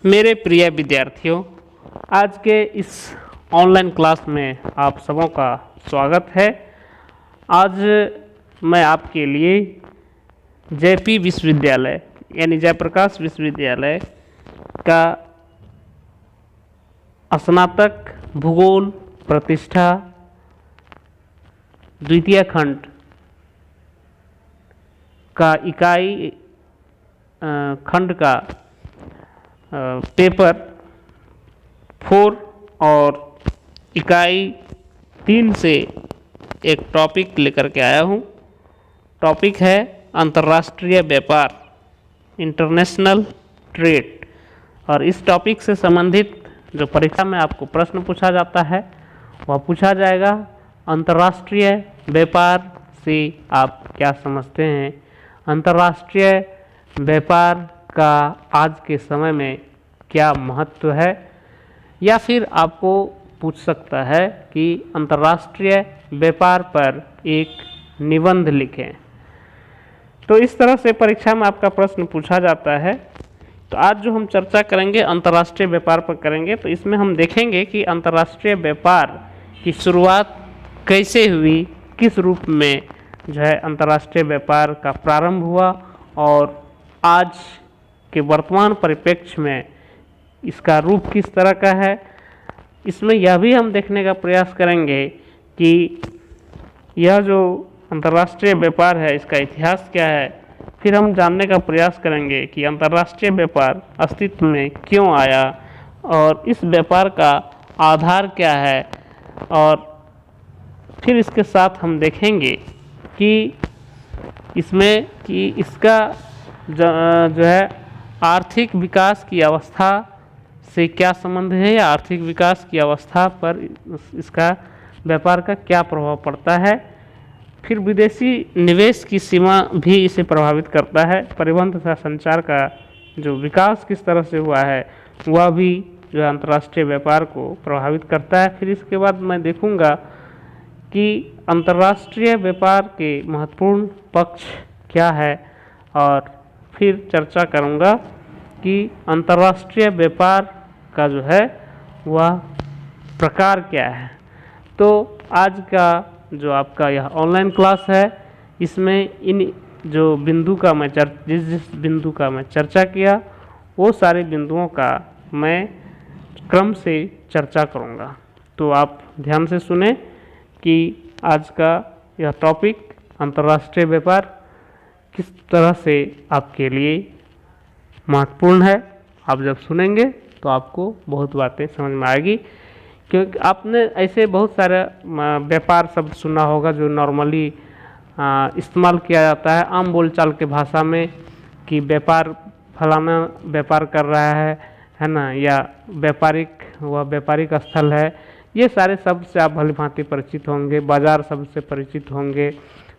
मेरे प्रिय विद्यार्थियों, आज के इस ऑनलाइन क्लास में आप सबों का स्वागत है। आज मैं आपके लिए जेपी विश्वविद्यालय यानी जयप्रकाश विश्वविद्यालय का स्नातक भूगोल प्रतिष्ठा द्वितीय खंड का इकाई खंड का पेपर 4 और इकाई 3 से एक टॉपिक लेकर के आया हूँ। टॉपिक है अंतर्राष्ट्रीय व्यापार, इंटरनेशनल ट्रेड। और इस टॉपिक से संबंधित जो परीक्षा में आपको प्रश्न पूछा जाता है वह पूछा जाएगा, अंतर्राष्ट्रीय व्यापार से आप क्या समझते हैं, अंतर्राष्ट्रीय व्यापार का आज के समय में क्या महत्व है, या फिर आपको पूछ सकता है कि अंतर्राष्ट्रीय व्यापार पर एक निबंध लिखें। तो इस तरह से परीक्षा में आपका प्रश्न पूछा जाता है। तो आज जो हम चर्चा करेंगे अंतर्राष्ट्रीय व्यापार पर करेंगे, तो इसमें हम देखेंगे कि अंतर्राष्ट्रीय व्यापार की शुरुआत कैसे हुई, किस रूप में जो है अंतर्राष्ट्रीय व्यापार का प्रारंभ हुआ और आज के वर्तमान परिप्रेक्ष्य में इसका रूप किस तरह का है। इसमें यह भी हम देखने का प्रयास करेंगे कि यह जो अंतर्राष्ट्रीय व्यापार है इसका इतिहास क्या है। फिर हम जानने का प्रयास करेंगे कि अंतर्राष्ट्रीय व्यापार अस्तित्व में क्यों आया और इस व्यापार का आधार क्या है। और फिर इसके साथ हम देखेंगे कि इसमें कि इसका जो है आर्थिक विकास की अवस्था से क्या संबंध है, या आर्थिक विकास की अवस्था पर इसका व्यापार का क्या प्रभाव पड़ता है। फिर विदेशी निवेश की सीमा भी इसे प्रभावित करता है। परिवहन तथा संचार का जो विकास किस तरह से हुआ है वह भी जो अंतर्राष्ट्रीय व्यापार को प्रभावित करता है। फिर इसके बाद मैं देखूंगा कि अंतर्राष्ट्रीय व्यापार के महत्वपूर्ण पक्ष क्या है और फिर चर्चा करूंगा कि अंतर्राष्ट्रीय व्यापार का जो है वह प्रकार क्या है। तो आज का जो आपका यह ऑनलाइन क्लास है इसमें इन जो बिंदु का मैं जिस बिंदु का मैं चर्चा किया वो सारे बिंदुओं का मैं क्रम से चर्चा करूंगा। तो आप ध्यान से सुने कि आज का यह टॉपिक अंतर्राष्ट्रीय व्यापार किस तरह से आपके लिए महत्वपूर्ण है। आप जब सुनेंगे तो आपको बहुत बातें समझ में आएगी, क्योंकि आपने ऐसे बहुत सारे व्यापार शब्द सुना होगा जो नॉर्मली इस्तेमाल किया जाता है आम बोलचाल के भाषा में कि व्यापार फलाना व्यापार कर रहा है ना, या व्यापारिक स्थल है। ये सारे शब्द से आप भली भांति परिचित होंगे। बाजार शब्द से परिचित होंगे,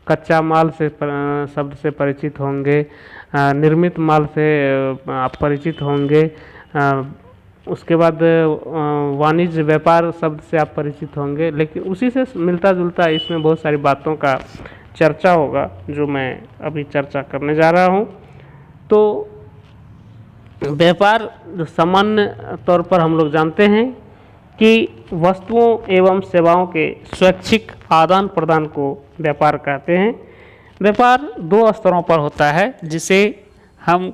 कच्चा माल से शब्द से परिचित होंगे, निर्मित माल से आप परिचित होंगे। उसके बाद वाणिज्य व्यापार शब्द से आप परिचित होंगे। लेकिन उसी से मिलता जुलता इसमें बहुत सारी बातों का चर्चा होगा जो मैं अभी चर्चा करने जा रहा हूँ। तो व्यापार जो सामान्य तौर पर हम लोग जानते हैं कि वस्तुओं एवं सेवाओं के स्वैच्छिक आदान प्रदान को व्यापार कहते हैं। व्यापार 2 स्तरों पर होता है, जिसे हम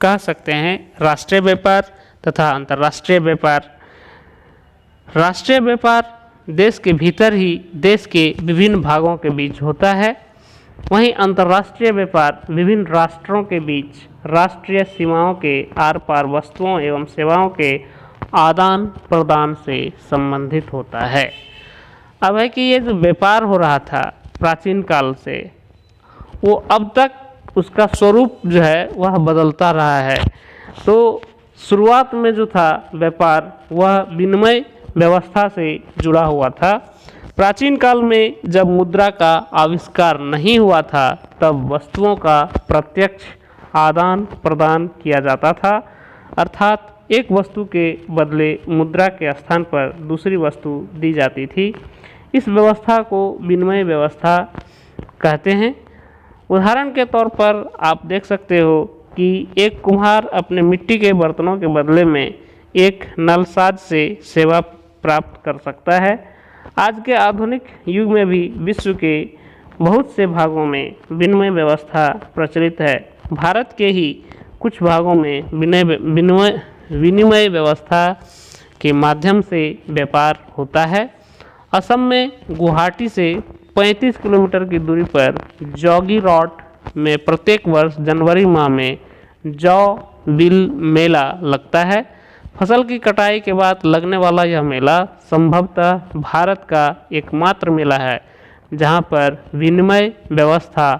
कह सकते हैं राष्ट्रीय व्यापार तथा अंतर्राष्ट्रीय व्यापार। राष्ट्रीय व्यापार देश के भीतर ही देश के विभिन्न भागों के बीच होता है। वहीं अंतर्राष्ट्रीय व्यापार विभिन्न राष्ट्रों के बीच राष्ट्रीय सीमाओं के आर पार वस्तुओं एवं सेवाओं के आदान प्रदान से संबंधित होता है। अब है कि ये जो व्यापार हो रहा था प्राचीन काल से, वो अब तक उसका स्वरूप जो है वह बदलता रहा है। तो शुरुआत में जो था व्यापार वह विनिमय व्यवस्था से जुड़ा हुआ था। प्राचीन काल में जब मुद्रा का आविष्कार नहीं हुआ था तब वस्तुओं का प्रत्यक्ष आदान प्रदान किया जाता था, अर्थात एक वस्तु के बदले मुद्रा के स्थान पर दूसरी वस्तु दी जाती थी। इस व्यवस्था को विनिमय व्यवस्था कहते हैं। उदाहरण के तौर पर आप देख सकते हो कि एक कुम्हार अपने मिट्टी के बर्तनों के बदले में एक नलसाज से सेवा प्राप्त कर सकता है। आज के आधुनिक युग में भी विश्व के बहुत से भागों में विनिमय व्यवस्था प्रचलित है। भारत के ही कुछ भागों में विनिमय व्यवस्था के माध्यम से व्यापार होता है। असम में गुवाहाटी से 35 किलोमीटर की दूरी पर जोगीरॉट में प्रत्येक वर्ष जनवरी माह में जौ बिल मेला लगता है। फसल की कटाई के बाद लगने वाला यह मेला संभवतः भारत का एकमात्र मेला है जहां पर विनिमय व्यवस्था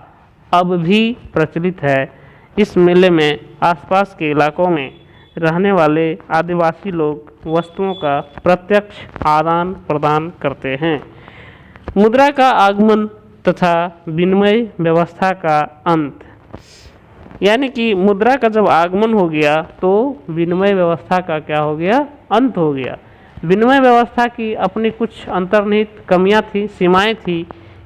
अब भी प्रचलित है। इस मेले में आसपास के इलाकों में रहने वाले आदिवासी लोग वस्तुओं का प्रत्यक्ष आदान प्रदान करते हैं। मुद्रा का आगमन तथा विनिमय व्यवस्था का अंत, यानी कि मुद्रा का जब आगमन हो गया तो विनिमय व्यवस्था का क्या हो गया, अंत हो गया। विनिमय व्यवस्था की अपनी कुछ अंतर्निहित कमियां थी, सीमाएं थी,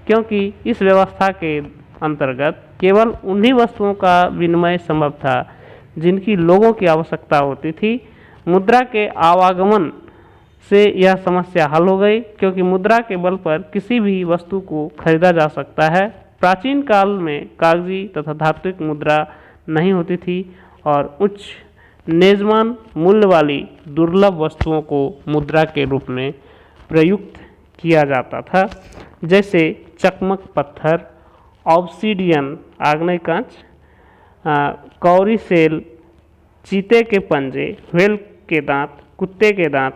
क्योंकि इस व्यवस्था के अंतर्गत केवल उन्हीं वस्तुओं का विनिमय संभव था जिनकी लोगों की आवश्यकता होती थी। मुद्रा के आवागमन से यह समस्या हल हो गई, क्योंकि मुद्रा के बल पर किसी भी वस्तु को खरीदा जा सकता है। प्राचीन काल में कागजी तथा धात्विक मुद्रा नहीं होती थी और उच्च नियमन मूल्य वाली दुर्लभ वस्तुओं को मुद्रा के रूप में प्रयुक्त किया जाता था, जैसे चकमक पत्थर, ऑब्सीडियन आग्नेय कांच, कौरी सेल, चीते के पंजे, व्हेल के दांत, कुत्ते के दांत,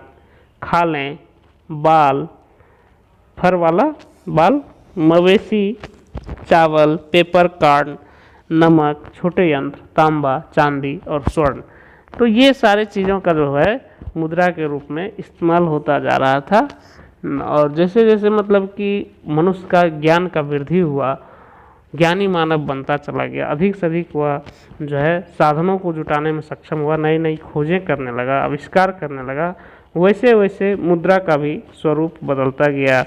खालें, बाल, फर वाला बाल, मवेशी, चावल, पेपर कार्ड, नमक, छोटे यंत्र, तांबा, चांदी और स्वर्ण। तो ये सारे चीज़ों का जो है मुद्रा के रूप में इस्तेमाल होता जा रहा था। और जैसे जैसे मतलब कि मनुष्य का ज्ञान का वृद्धि हुआ, ज्ञानी मानव बनता चला गया, अधिक से अधिक वह जो है साधनों को जुटाने में सक्षम हुआ, नई नई खोजें करने लगा, आविष्कार करने लगा, वैसे वैसे मुद्रा का भी स्वरूप बदलता गया।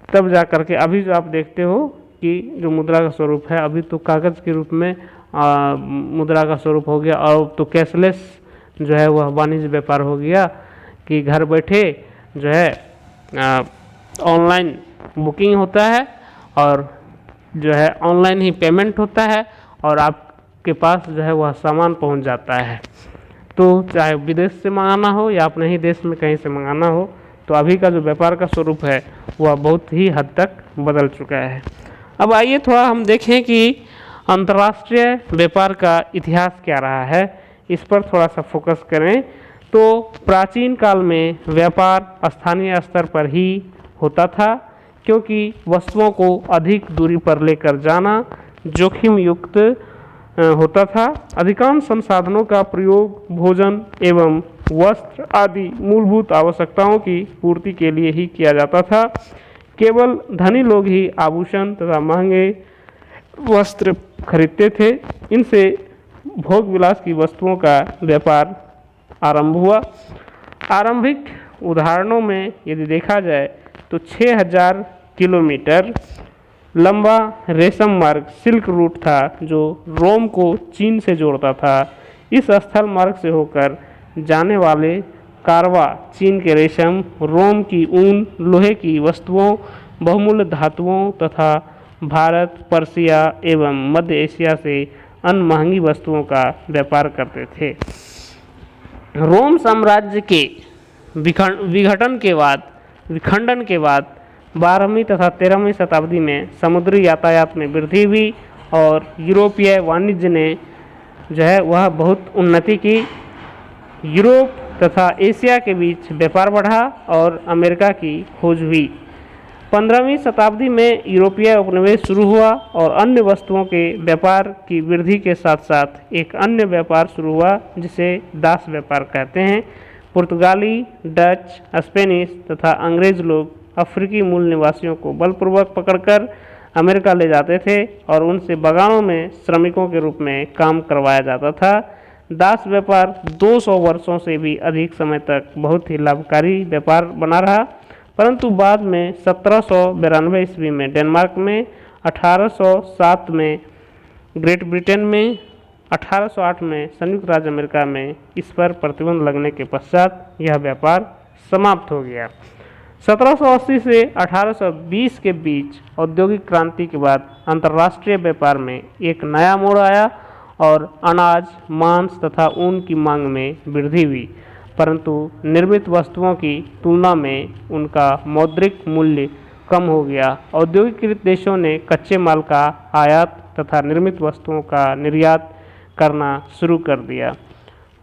तब जा कर के अभी जो आप देखते हो कि जो मुद्रा का स्वरूप है, अभी तो कागज़ के रूप में मुद्रा का स्वरूप हो गया, और तो कैशलेस जो है वह वाणिज्य व्यापार हो गया कि घर बैठे जो है ऑनलाइन बुकिंग होता है और जो है ऑनलाइन ही पेमेंट होता है और आपके पास जो है वह सामान पहुंच जाता है। तो चाहे विदेश से मंगाना हो या अपने ही देश में कहीं से मंगाना हो, तो अभी का जो व्यापार का स्वरूप है वह बहुत ही हद तक बदल चुका है। अब आइए थोड़ा हम देखें कि अंतर्राष्ट्रीय व्यापार का इतिहास क्या रहा है, इस पर थोड़ा सा फोकस करें। तो प्राचीन काल में व्यापार स्थानीय स्तर पर ही होता था, क्योंकि वस्तुओं को अधिक दूरी पर लेकर जाना जोखिम युक्त होता था। अधिकांश संसाधनों का प्रयोग भोजन एवं वस्त्र आदि मूलभूत आवश्यकताओं की पूर्ति के लिए ही किया जाता था। केवल धनी लोग ही आभूषण तथा महंगे वस्त्र खरीदते थे। इनसे भोग विलास की वस्तुओं का व्यापार आरंभ हुआ। आरंभिक उदाहरणों में यदि देखा जाए तो 6000 किलोमीटर लंबा रेशम मार्ग सिल्क रूट था, जो रोम को चीन से जोड़ता था। इस स्थल मार्ग से होकर जाने वाले कारवा चीन के रेशम, रोम की ऊन, लोहे की वस्तुओं, बहुमूल्य धातुओं तथा भारत, पर्सिया एवं मध्य एशिया से अन्य महंगी वस्तुओं का व्यापार करते थे। रोम साम्राज्य के विखंडन के बाद 12वीं तथा 13वीं शताब्दी में समुद्री यातायात में वृद्धि हुई और यूरोपीय वाणिज्य ने जो है वह बहुत उन्नति की। यूरोप तथा एशिया के बीच व्यापार बढ़ा और अमेरिका की खोज हुई। 15वीं शताब्दी में यूरोपीय उपनिवेश शुरू हुआ और अन्य वस्तुओं के व्यापार की वृद्धि के साथ साथ एक अन्य व्यापार शुरू हुआ जिसे दास व्यापार कहते हैं। पुर्तगाली, डच, स्पेनिश तथा अंग्रेज लोग अफ्रीकी मूल निवासियों को बलपूर्वक पकड़कर अमेरिका ले जाते थे और उनसे बगानों में श्रमिकों के रूप में काम करवाया जाता था। दास व्यापार 200 वर्षों से भी अधिक समय तक बहुत ही लाभकारी व्यापार बना रहा, परंतु बाद में 1792 ईस्वी में डेनमार्क में, 1807 में ग्रेट ब्रिटेन में, 1808 में संयुक्त राज्य अमेरिका में इस पर प्रतिबंध लगने के पश्चात यह व्यापार समाप्त हो गया। 1780 से 1820 के बीच औद्योगिक क्रांति के बाद अंतर्राष्ट्रीय व्यापार में एक नया मोड़ आया और अनाज, मांस तथा ऊन की मांग में वृद्धि हुई, परंतु निर्मित वस्तुओं की तुलना में उनका मौद्रिक मूल्य कम हो गया। औद्योगिकृत देशों ने कच्चे माल का आयात तथा निर्मित वस्तुओं का निर्यात करना शुरू कर दिया।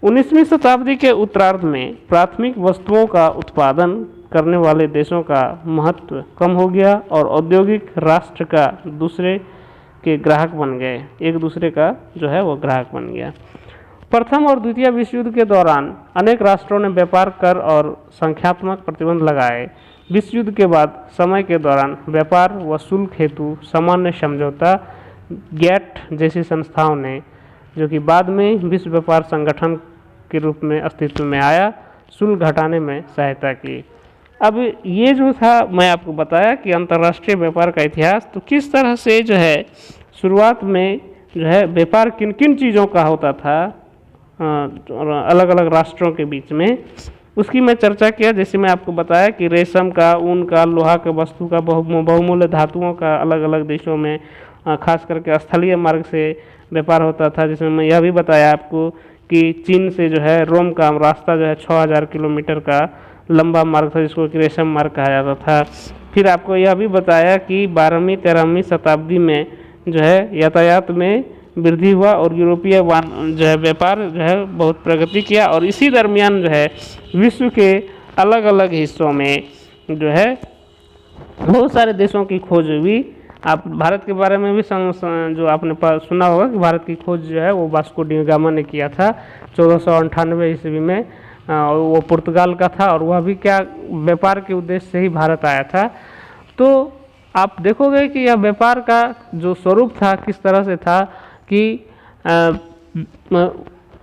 19वीं शताब्दी के उत्तरार्ध में प्राथमिक वस्तुओं का उत्पादन करने वाले देशों का महत्व कम हो गया और औद्योगिक राष्ट्र का दूसरे के ग्राहक बन गए, एक दूसरे का जो है वो ग्राहक बन गया। प्रथम और द्वितीय विश्व युद्ध के दौरान अनेक राष्ट्रों ने व्यापार कर और संख्यात्मक प्रतिबंध लगाए। विश्व युद्ध के बाद समय के दौरान व्यापार व शुल्क हेतु सामान्य समझौता गैट जैसी संस्थाओं ने, जो कि बाद में विश्व व्यापार संगठन के रूप में अस्तित्व में आया, शुल्क घटाने में सहायता की। अब ये जो था मैं आपको बताया कि अंतर्राष्ट्रीय व्यापार का इतिहास, तो किस तरह से जो है शुरुआत में जो है व्यापार किन किन चीज़ों का होता था अलग अलग राष्ट्रों के बीच में, उसकी मैं चर्चा किया। जैसे मैं आपको बताया कि रेशम का, ऊन का, लोहा के वस्तु का, बहुमूल्य धातुओं का अलग अलग देशों में खास करके स्थलीय मार्ग से व्यापार होता था। जिसमें मैं यह भी बताया आपको कि चीन से जो है रोम का रास्ता जो है 6000 किलोमीटर का लंबा मार्ग था, जिसको कि रेशम मार्ग कहा जाता था। फिर आपको यह भी बताया कि 12वीं 13वीं शताब्दी में जो है यातायात में वृद्धि हुआ और यूरोपीय जो है व्यापार जो है बहुत प्रगति किया, और इसी दरमियान जो है विश्व के अलग अलग हिस्सों में जो है बहुत सारे देशों की खोज हुई। आप भारत के बारे में भी जो आपने सुना होगा कि भारत की खोज जो है वो वास्को डी गामा ने किया था 1498 ईस्वी में, और वो पुर्तगाल का था, और वह भी क्या व्यापार के उद्देश्य से ही भारत आया था। तो आप देखोगे कि यह व्यापार का जो स्वरूप था किस तरह से था कि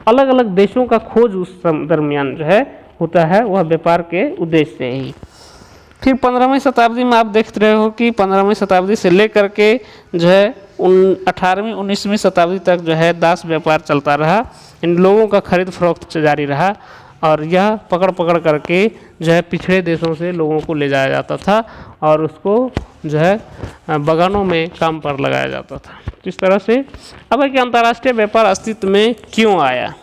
अलग अलग देशों का खोज उस दरमियान जो है होता है, वह व्यापार के उद्देश्य से ही। फिर 15वीं शताब्दी में आप देख रहे हो कि 15वीं शताब्दी से लेकर के जो है 18वीं 19वीं शताब्दी तक जो है दास व्यापार चलता रहा। इन लोगों का खरीद फरोख्त जारी रहा, और यह पकड़ पकड़ करके जो है पिछड़े देशों से लोगों को ले जाया जाता था और उसको जो है बगानों में काम पर लगाया जाता था। इस तरह से अब है कि अंतर्राष्ट्रीय व्यापार अस्तित्व में क्यों आया,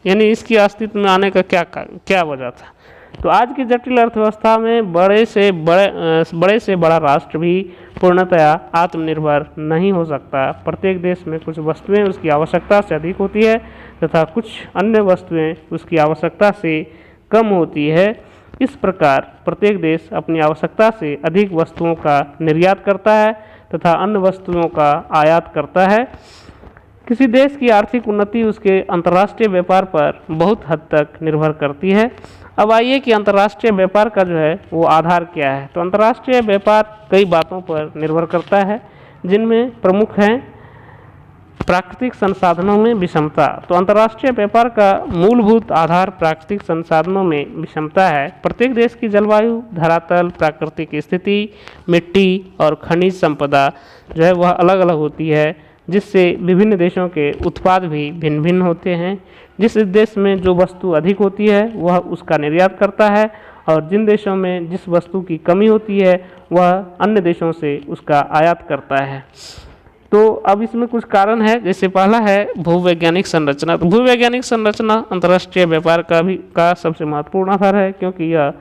यानी इसकी अस्तित्व में आने का क्या वजह था। तो आज की जटिल अर्थव्यवस्था में बड़े से बड़ा राष्ट्र भी पूर्णतया आत्मनिर्भर नहीं हो सकता। प्रत्येक देश में कुछ वस्तुएं उसकी आवश्यकता से अधिक होती है तथा कुछ अन्य वस्तुएं उसकी आवश्यकता से कम होती है। इस प्रकार प्रत्येक देश अपनी आवश्यकता से अधिक वस्तुओं का निर्यात करता है तथा अन्य वस्तुओं का आयात करता है। किसी देश की आर्थिक उन्नति उसके अंतर्राष्ट्रीय व्यापार पर बहुत हद तक निर्भर करती है। अब आइए कि अंतर्राष्ट्रीय व्यापार का जो है वो आधार क्या है। तो अंतर्राष्ट्रीय व्यापार कई बातों पर निर्भर करता है, जिनमें प्रमुख हैं प्राकृतिक संसाधनों में विषमता। तो अंतर्राष्ट्रीय व्यापार का मूलभूत आधार प्राकृतिक संसाधनों में विषमता है। प्रत्येक देश की जलवायु, धरातल, प्राकृतिक स्थिति, मिट्टी और खनिज संपदा जो है वह अलग अलग होती है, जिससे विभिन्न देशों के उत्पाद भी भिन्न भिन्न होते हैं। जिस देश में जो वस्तु अधिक होती है वह उसका निर्यात करता है, और जिन देशों में जिस वस्तु की कमी होती है वह अन्य देशों से उसका आयात करता है। तो अब इसमें कुछ कारण है। जैसे पहला है भूवैज्ञानिक संरचना। तो भूवैज्ञानिक संरचना अंतर्राष्ट्रीय व्यापार का सबसे महत्वपूर्ण आधार है, क्योंकि यह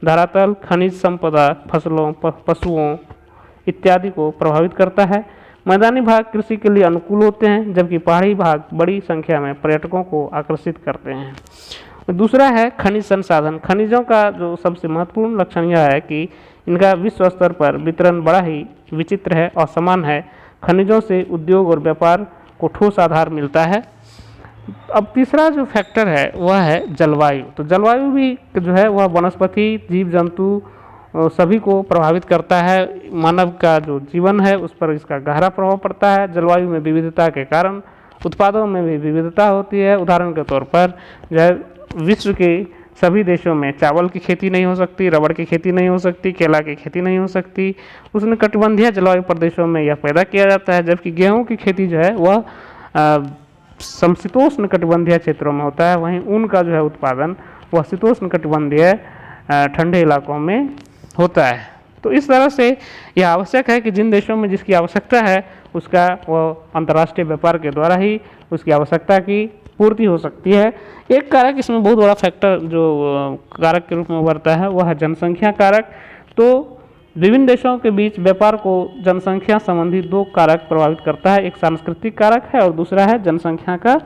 धरातल, खनिज संपदा, फसलों, पशुओं इत्यादि को प्रभावित करता है। मैदानी भाग कृषि के लिए अनुकूल होते हैं, जबकि पहाड़ी भाग बड़ी संख्या में पर्यटकों को आकर्षित करते हैं। दूसरा है खनिज संसाधन। खनिजों का जो सबसे महत्वपूर्ण लक्षण यह है कि इनका विश्व स्तर पर वितरण बड़ा ही विचित्र है, असमान है। खनिजों से उद्योग और व्यापार को ठोस आधार मिलता है। अब तीसरा जो फैक्टर है वह है जलवायु। तो जलवायु भी जो है वह वनस्पति, जीव जंतु सभी को प्रभावित करता है। मानव का जो जीवन है उस पर इसका गहरा प्रभाव पड़ता है। जलवायु में विविधता के कारण उत्पादों में भी विविधता होती है। उदाहरण के तौर पर जो है विश्व के सभी देशों में चावल की खेती नहीं हो सकती, रबड़ की खेती नहीं हो सकती, केला की खेती नहीं हो सकती। उष्णकटिबंधीय जलवायु प्रदेशों में यह पैदा किया जाता है, जबकि गेहूं की खेती जो है वह समशीतोष्ण कटिबंधीय क्षेत्रों में होता है, वहीं ऊन का जो है उत्पादन वह शीतोष्ण कटिबंधीय ठंडे इलाकों में होता है। तो इस तरह से यह आवश्यक है कि जिन देशों में जिसकी आवश्यकता है उसका वह अंतर्राष्ट्रीय व्यापार के द्वारा ही उसकी आवश्यकता की पूर्ति हो सकती है। एक कारक इसमें बहुत बड़ा फैक्टर जो कारक के रूप में उभरता है वह है जनसंख्या कारक। तो विभिन्न देशों के बीच व्यापार को जनसंख्या संबंधी दो कारक प्रभावित करता है, एक सांस्कृतिक कारक है और दूसरा है जनसंख्या का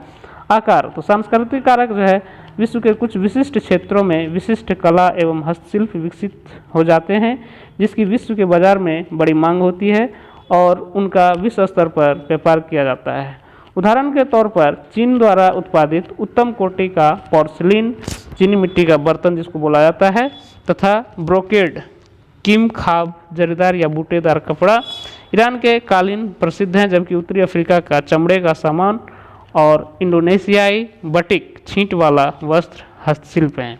आकार। तो सांस्कृतिक कारक जो है विश्व के कुछ विशिष्ट क्षेत्रों में विशिष्ट कला एवं हस्तशिल्प विकसित हो जाते हैं जिसकी विश्व के बाजार में बड़ी मांग होती है और उनका विश्व स्तर पर व्यापार किया जाता है। उदाहरण के तौर पर चीन द्वारा उत्पादित उत्तम कोटि का पोर्सिलीन, चीनी मिट्टी का बर्तन जिसको बोला जाता है, तथा ब्रोकेड, किम खाब, जरीदार या बूटेदार कपड़ा ईरान के कालीन प्रसिद्ध हैं, जबकि उत्तरी अफ्रीका का चमड़े का सामान और इंडोनेशियाई बटिक, छींट वाला वस्त्र हस्तशिल्प हैं।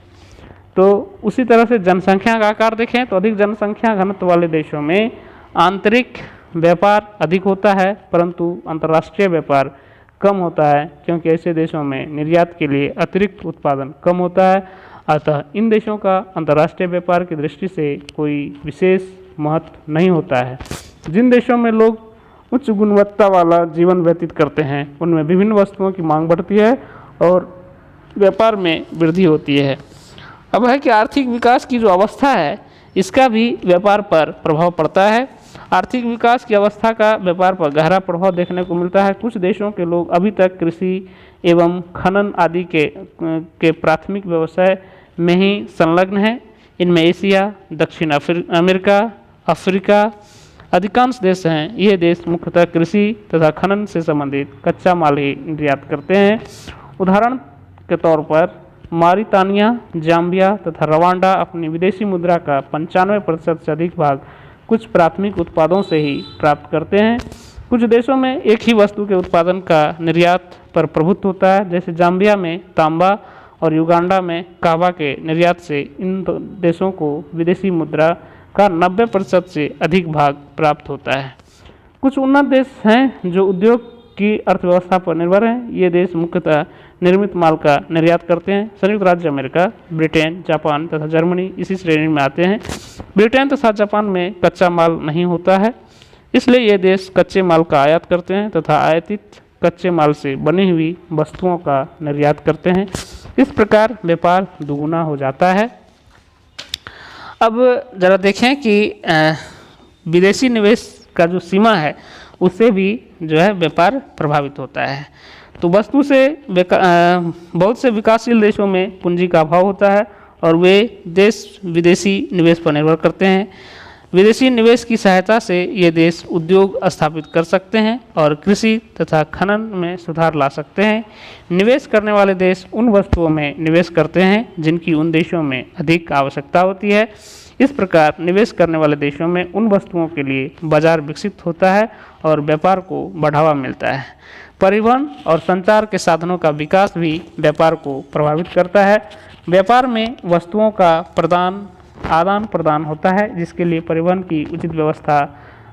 तो उसी तरह से जनसंख्या का आकार देखें तो अधिक जनसंख्या घनत्व वाले देशों में आंतरिक व्यापार अधिक होता है परंतु अंतर्राष्ट्रीय व्यापार कम होता है, क्योंकि ऐसे देशों में निर्यात के लिए अतिरिक्त उत्पादन कम होता है। अतः इन देशों का अंतर्राष्ट्रीय व्यापार की दृष्टि से कोई विशेष महत्व नहीं होता है। जिन देशों में लोग उच्च गुणवत्ता वाला जीवन व्यतीत करते हैं उनमें विभिन्न वस्तुओं की मांग बढ़ती है और व्यापार में वृद्धि होती है। अब है कि आर्थिक विकास की जो अवस्था है इसका भी व्यापार पर प्रभाव पड़ता है। आर्थिक विकास की अवस्था का व्यापार पर गहरा प्रभाव देखने को मिलता है। कुछ देशों के लोग अभी तक कृषि एवं खनन आदि के प्राथमिक व्यवसाय में ही संलग्न हैं। इनमें एशिया, दक्षिण अमेरिका, अफ्रीका अधिकांश देश हैं। ये देश मुख्यतः कृषि तथा खनन से संबंधित कच्चा माल ही निर्यात करते हैं। उदाहरण के तौर पर मॉरिटानिया, जाम्बिया तथा रवांडा अपनी विदेशी मुद्रा का 95% से अधिक भाग कुछ प्राथमिक उत्पादों से ही प्राप्त करते हैं। कुछ देशों में एक ही वस्तु के उत्पादन का निर्यात पर प्रभुत्व होता है, जैसे जाम्बिया में तांबा और युगांडा में कहवा के निर्यात से इन देशों को विदेशी मुद्रा का 90% से अधिक भाग प्राप्त होता है। कुछ उन्नत देश हैं जो उद्योग की अर्थव्यवस्था पर निर्भर हैं। ये देश मुख्यतः निर्मित माल का निर्यात करते हैं। संयुक्त राज्य अमेरिका, ब्रिटेन, जापान तथा जर्मनी इसी श्रेणी में आते हैं। ब्रिटेन तथा जापान में कच्चा माल नहीं होता है, इसलिए ये देश कच्चे माल का आयात करते हैं तथा आयातित कच्चे माल से बनी हुई वस्तुओं का निर्यात करते हैं। इस प्रकार व्यापार दुगुना हो जाता है। अब ज़रा देखें कि विदेशी निवेश का जो सीमा है उससे भी जो है व्यापार प्रभावित होता है। तो वस्तु से बहुत से विकासशील देशों में पूंजी का अभाव होता है और वे देश विदेशी निवेश पर निर्भर करते हैं। विदेशी निवेश की सहायता से ये देश उद्योग स्थापित कर सकते हैं और कृषि तथा खनन में सुधार ला सकते हैं। निवेश करने वाले देश उन वस्तुओं में निवेश करते हैं जिनकी उन देशों में अधिक आवश्यकता होती है। इस प्रकार निवेश करने वाले देशों में उन वस्तुओं के लिए बाजार विकसित होता है और व्यापार को बढ़ावा मिलता है। परिवहन और संचार के साधनों का विकास भी व्यापार को प्रभावित करता है। व्यापार में वस्तुओं का आदान प्रदान होता है, जिसके लिए परिवहन की उचित व्यवस्था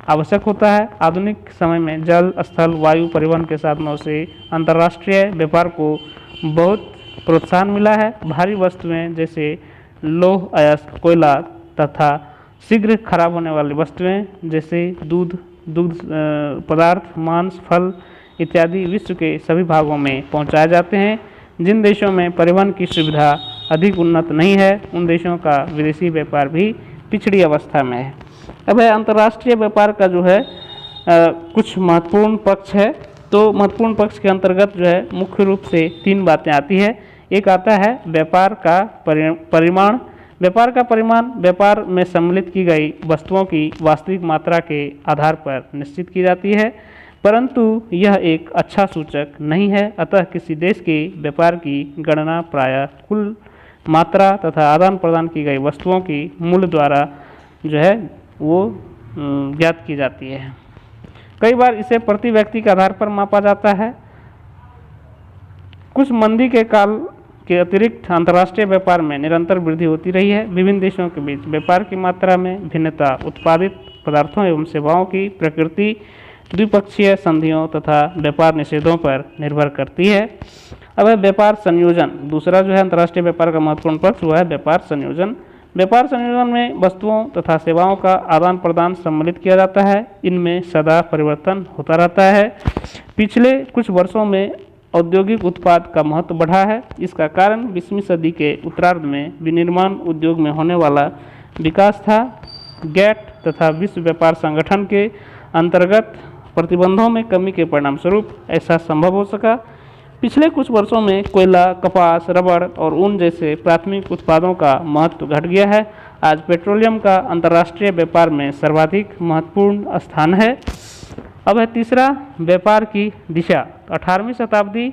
आवश्यक होता है। आधुनिक समय में जल, स्थल, वायु परिवहन के साधनों से अंतर्राष्ट्रीय व्यापार को बहुत प्रोत्साहन मिला है। भारी वस्तुएं जैसे लौह अयस्क, कोयला तथा शीघ्र खराब होने वाली वस्तुएं जैसे दूध पदार्थ, मांस, फल इत्यादि विश्व के सभी भागों में पहुंचाए जाते हैं। जिन देशों में परिवहन की सुविधा अधिक उन्नत नहीं है उन देशों का विदेशी व्यापार भी पिछड़ी अवस्था में है। अब है अंतर्राष्ट्रीय व्यापार का जो है कुछ महत्वपूर्ण पक्ष है। तो महत्वपूर्ण पक्ष के अंतर्गत जो है मुख्य रूप से 3 बातें आती है। एक आता है व्यापार का परिमाण। व्यापार का परिमाण व्यापार में सम्मिलित की गई वस्तुओं की वास्तविक मात्रा के आधार पर निश्चित की जाती है, परंतु यह एक अच्छा सूचक नहीं है। अतः किसी देश के व्यापार की गणना प्रायः कुल मात्रा तथा आदान प्रदान की गई वस्तुओं की मूल्य द्वारा जो है वो ज्ञात की जाती है। कई बार इसे प्रति व्यक्ति के आधार पर मापा जाता है। कुछ मंदी के काल के अतिरिक्त अंतर्राष्ट्रीय व्यापार में निरंतर वृद्धि होती रही है। विभिन्न देशों के बीच व्यापार की मात्रा में भिन्नता, उत्पादित पदार्थों एवं सेवाओं की प्रकृति, द्विपक्षीय संधियों तथा व्यापार निषेधों पर निर्भर करती है। अब है व्यापार संयोजन। दूसरा जो है अंतर्राष्ट्रीय व्यापार का महत्वपूर्ण पक्ष वो है व्यापार संयोजन। व्यापार संयोजन में वस्तुओं तथा सेवाओं का आदान प्रदान सम्मिलित किया जाता है। इनमें सदा परिवर्तन होता रहता है। पिछले कुछ वर्षों में औद्योगिक उत्पाद का महत्व बढ़ा है। इसका कारण 20वीं सदी के उत्तरार्ध में विनिर्माण उद्योग में होने वाला विकास था। गैट तथा विश्व व्यापार संगठन के अंतर्गत प्रतिबंधों में कमी के परिणामस्वरूप ऐसा संभव हो सका। पिछले कुछ वर्षों में कोयला, कपास, रबड़ और ऊन जैसे प्राथमिक उत्पादों का महत्व घट गया है। आज पेट्रोलियम का अंतर्राष्ट्रीय व्यापार में सर्वाधिक महत्वपूर्ण स्थान है। अब है तीसरा व्यापार की दिशा। 18वीं शताब्दी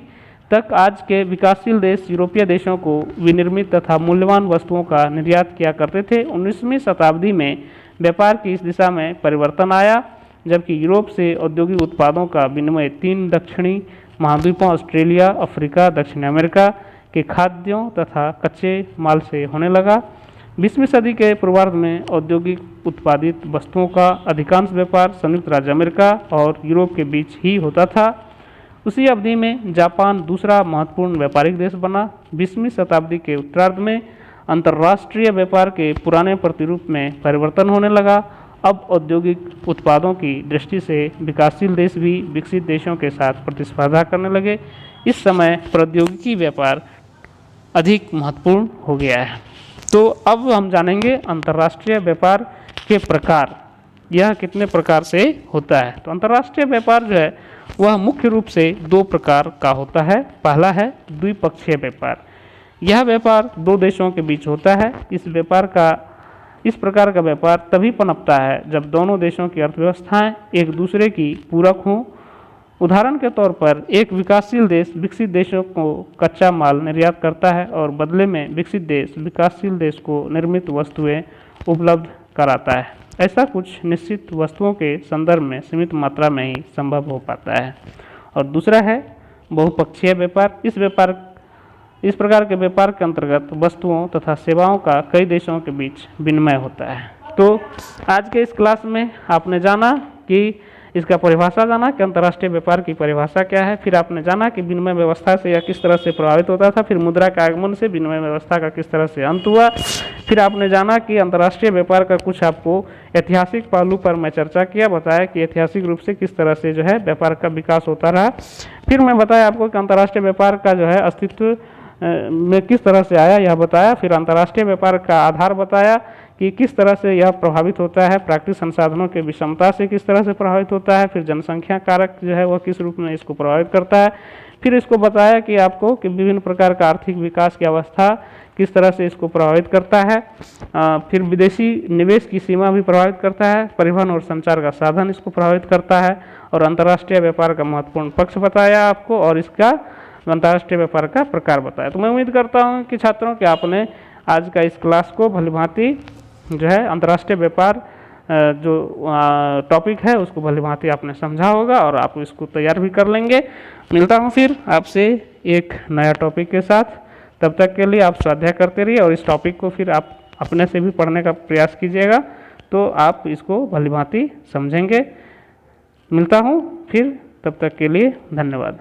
तक आज के विकासशील देश यूरोपीय देशों को विनिर्मित तथा मूल्यवान वस्तुओं का निर्यात किया करते थे। 19वीं शताब्दी में व्यापार की इस दिशा में परिवर्तन आया, जबकि यूरोप से औद्योगिक उत्पादों का विनिमय 3 दक्षिणी महाद्वीपों ऑस्ट्रेलिया, अफ्रीका, दक्षिण अमेरिका के खाद्यों तथा कच्चे माल से होने लगा। 20वीं सदी के पूर्वार्ध में औद्योगिक उत्पादित वस्तुओं का अधिकांश व्यापार संयुक्त राज्य अमेरिका और यूरोप के बीच ही होता था। उसी अवधि में जापान दूसरा महत्वपूर्ण व्यापारिक देश बना। 20वीं शताब्दी के उत्तरार्ध में अंतर्राष्ट्रीय व्यापार के पुराने प्रतिरूप में परिवर्तन होने लगा। अब औद्योगिक उत्पादों की दृष्टि से विकासशील देश भी विकसित देशों के साथ प्रतिस्पर्धा करने लगे। इस समय प्रौद्योगिकी व्यापार अधिक महत्वपूर्ण हो गया है। तो अब हम जानेंगे अंतर्राष्ट्रीय व्यापार के प्रकार, यह कितने प्रकार से होता है। तो अंतर्राष्ट्रीय व्यापार जो है वह मुख्य रूप से 2 प्रकार का होता है। पहला है द्विपक्षीय व्यापार। यह व्यापार 2 देशों के बीच होता है। इस प्रकार का व्यापार तभी पनपता है जब दोनों देशों की अर्थव्यवस्थाएं एक दूसरे की पूरक हों। उदाहरण के तौर पर एक विकासशील देश विकसित देशों को कच्चा माल निर्यात करता है और बदले में विकसित देश विकासशील देश को निर्मित वस्तुएं उपलब्ध कराता है। ऐसा कुछ निश्चित वस्तुओं के संदर्भ में सीमित मात्रा में ही संभव हो पाता है। और दूसरा है बहुपक्षीय व्यापार। इस प्रकार के व्यापार के अंतर्गत वस्तुओं तथा सेवाओं का कई देशों के बीच विनिमय होता है। तो आज के इस क्लास में आपने जाना कि इसका परिभाषा जाना कि अंतर्राष्ट्रीय व्यापार की परिभाषा क्या है, फिर आपने जाना कि विनिमय व्यवस्था से यह किस तरह से प्रभावित होता था, फिर मुद्रा के आगमन से विनिमय व्यवस्था का किस तरह से अंत हुआ, फिर आपने जाना कि अंतर्राष्ट्रीय व्यापार का कुछ आपको ऐतिहासिक पहलू पर मैं चर्चा किया, बताया कि ऐतिहासिक रूप से किस तरह से जो है व्यापार का विकास होता रहा। फिर मैं बताया आपको कि अंतर्राष्ट्रीय व्यापार का जो है अस्तित्व में किस तरह से आया यह बताया। फिर अंतर्राष्ट्रीय व्यापार का आधार बताया कि किस तरह से यह प्रभावित होता है, प्राकृतिक संसाधनों के विषमता से किस तरह से प्रभावित होता है, फिर जनसंख्या कारक जो है वह किस रूप में इसको प्रभावित करता है। फिर इसको बताया कि आपको कि विभिन्न प्रकार का आर्थिक विकास की अवस्था किस तरह से इसको प्रभावित करता है। फिर विदेशी निवेश की सीमा भी प्रभावित करता है, परिवहन और संचार का साधन इसको प्रभावित करता है, और अंतर्राष्ट्रीय व्यापार का महत्वपूर्ण पक्ष बताया आपको और इसका अंतर्राष्ट्रीय व्यापार का प्रकार बताया। तो मैं उम्मीद करता हूँ कि छात्रों कि आपने आज का इस क्लास को भलीभांति जो है अंतर्राष्ट्रीय व्यापार जो टॉपिक है उसको भलीभांति आपने समझा होगा और आप इसको तैयार भी कर लेंगे। मिलता हूँ फिर आपसे एक नया टॉपिक के साथ। तब तक के लिए आप स्वाध्याय करते रहिए और इस टॉपिक को फिर आप अपने से भी पढ़ने का प्रयास कीजिएगा, तो आप इसको भलीभांति समझेंगे। मिलता हूँ फिर, तब तक के लिए धन्यवाद।